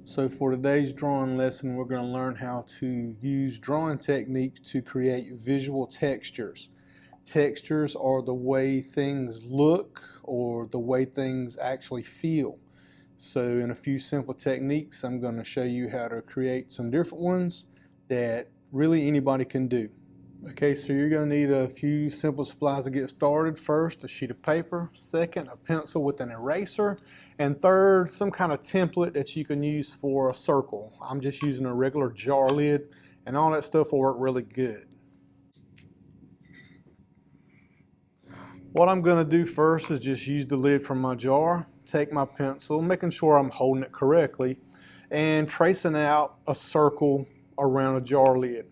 So for today's drawing lesson, we're going to learn how to use drawing techniques to create visual textures. Textures are the way things look or the way things actually feel. So in a few simple techniques, I'm going to show you how to create some different ones that really anybody can do. Okay, so you're going to need a few simple supplies to get started. First, a sheet of paper. Second, a pencil with an eraser. And third, some kind of template that you can use for a circle. I'm just using a regular jar lid, and all that stuff will work really good. What I'm going to do first is just use the lid from my jar, take my pencil, making sure I'm holding it correctly, and tracing out a circle around a jar lid.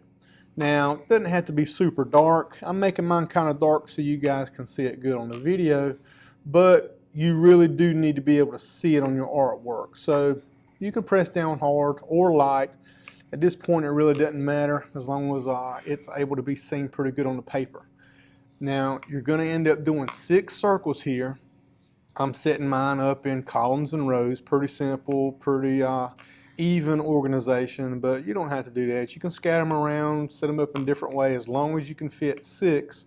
Now, it doesn't have to be super dark. I'm making mine kind of dark so you guys can see it good on the video, but you really do need to be able to see it on your artwork. So you can press down hard or light. At this point, it really doesn't matter as long as it's able to be seen pretty good on the paper. Now, you're going to end up doing 6 circles here. I'm setting mine up in columns and rows. Pretty simple, pretty even organization, but you don't have to do that. You can scatter them around, set them up in different ways. As long as you can fit 6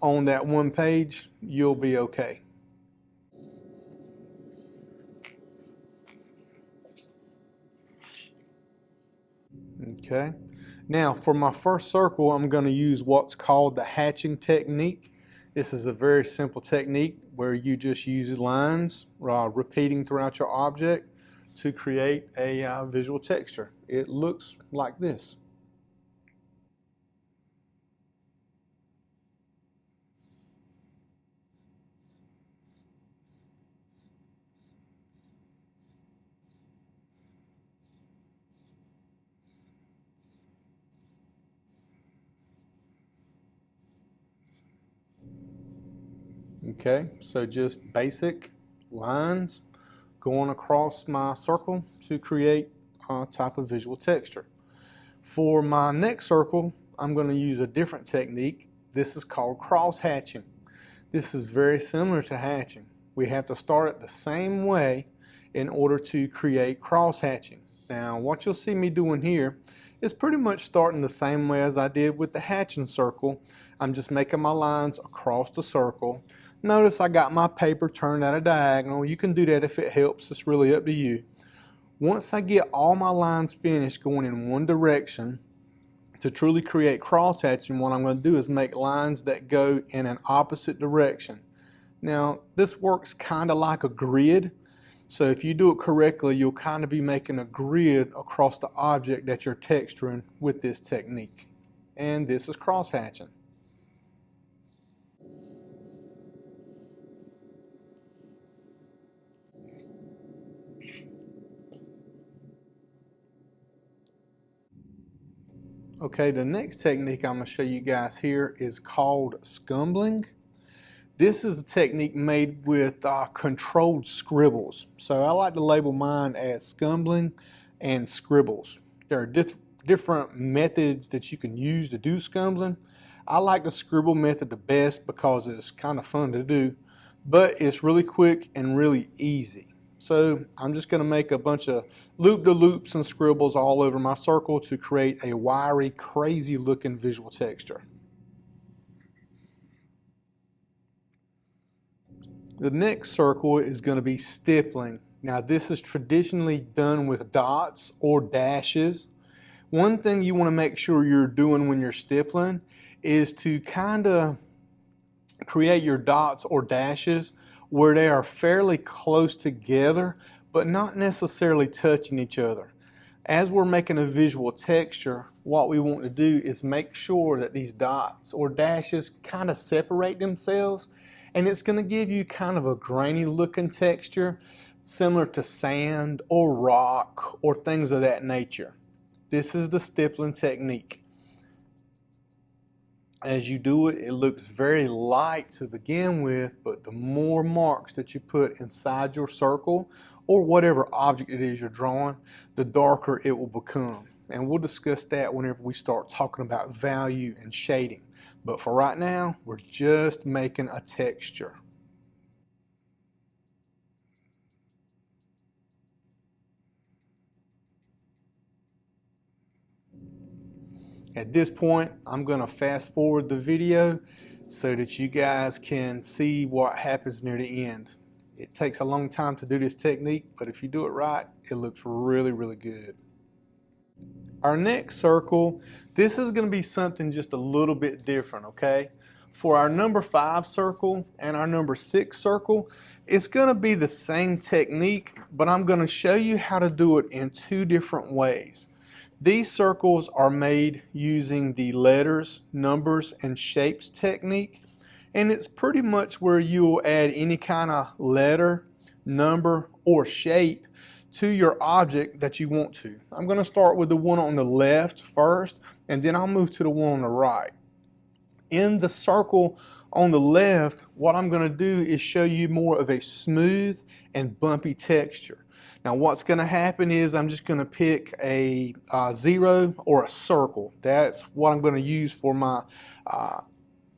on that one page, you'll be okay. Okay. Now, for my first circle, I'm going to use what's called the hatching technique. This is a very simple technique where you just use lines repeating throughout your object to create a visual texture. It looks like this. Okay, so just basic lines going across my circle to create a type of visual texture. For my next circle, I'm going to use a different technique. This is called cross hatching. This is very similar to hatching. We have to start it the same way in order to create cross hatching. Now, what you'll see me doing here is pretty much starting the same way as I did with the hatching circle. I'm just making my lines across the circle. Notice I got my paper turned at a diagonal. You can do that if it helps. It's really up to you. Once I get all my lines finished going in one direction, to truly create cross hatching, what I'm going to do is make lines that go in an opposite direction. Now, this works kind of like a grid. So if you do it correctly, you'll kind of be making a grid across the object that you're texturing with this technique. And this is cross hatching. Okay, the next technique I'm going to show you guys here is called scumbling. This is a technique made with controlled scribbles. So I like to label mine as scumbling and scribbles. There are different methods that you can use to do scumbling. I like the scribble method the best because it's kind of fun to do, but it's really quick and really easy. So I'm just going to make a bunch of loop-de-loops and scribbles all over my circle to create a wiry, crazy looking visual texture. The next circle is going to be stippling. Now this is traditionally done with dots or dashes. One thing you want to make sure you're doing when you're stippling is to kind of create your dots or dashes where they are fairly close together, but not necessarily touching each other. As we're making a visual texture, what we want to do is make sure that these dots or dashes kind of separate themselves, and it's going to give you kind of a grainy looking texture similar to sand or rock or things of that nature. This is the stippling technique. As you do it, it looks very light to begin with, but the more marks that you put inside your circle or whatever object it is you're drawing, the darker it will become. And we'll discuss that whenever we start talking about value and shading. But for right now, we're just making a texture. At this point, I'm going to fast forward the video so that you guys can see what happens near the end. It takes a long time to do this technique, but if you do it right, it looks really, really good. Our next circle, this is going to be something just a little bit different, okay? For our number 5 circle and our number 6 circle, it's going to be the same technique, but I'm going to show you how to do it in 2 different ways. These circles are made using the letters, numbers, and shapes technique, and it's pretty much where you'll add any kind of letter, number, or shape to your object that you want to. I'm going to start with the one on the left first, and then I'll move to the one on the right. In the circle on the left, what I'm going to do is show you more of a smooth and bumpy texture. Now what's going to happen is I'm just going to pick a 0 or a circle. That's what I'm going to use for my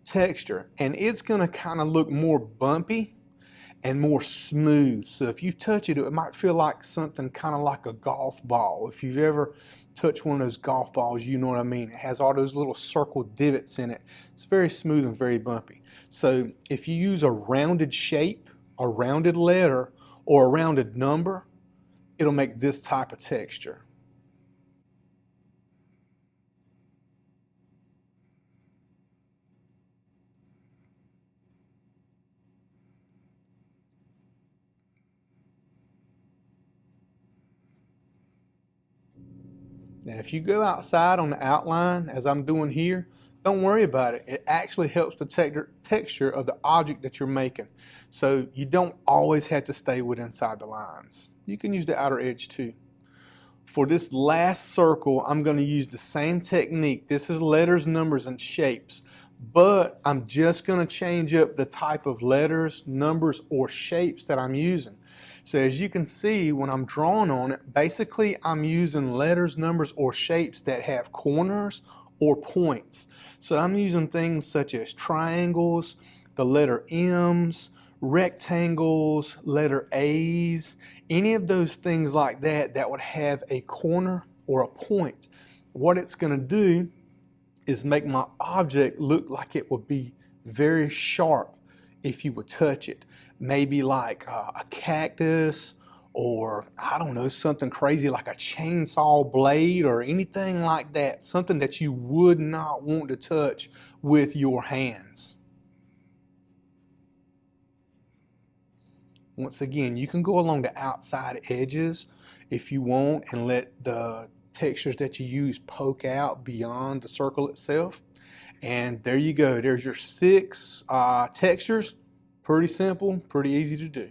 texture, and it's going to kind of look more bumpy and more smooth. So if you touch it, it might feel like something kind of like a golf ball. If you've ever touched one of those golf balls, you know what I mean. It has all those little circle divots in it. It's very smooth and very bumpy. So if you use a rounded shape, a rounded letter, or a rounded number, it'll make this type of texture. Now, if you go outside on the outline, as I'm doing here, don't worry about it. It actually helps the texture of the object that you're making. So you don't always have to stay within inside the lines. You can use the outer edge too. For this last circle, I'm going to use the same technique. This is letters, numbers, and shapes, but I'm just going to change up the type of letters, numbers, or shapes that I'm using. So as you can see, when I'm drawing on it, basically I'm using letters, numbers, or shapes that have corners or points. So I'm using things such as triangles, the letter M's, rectangles, letter A's, any of those things like that that would have a corner or a point. What it's going to do is make my object look like it would be very sharp if you would touch it. Maybe like a cactus, or I don't know, something crazy like a chainsaw blade or anything like that. Something that you would not want to touch with your hands. Once again, you can go along the outside edges if you want and let the textures that you use poke out beyond the circle itself. And there you go. There's your 6 textures. Pretty simple, pretty easy to do.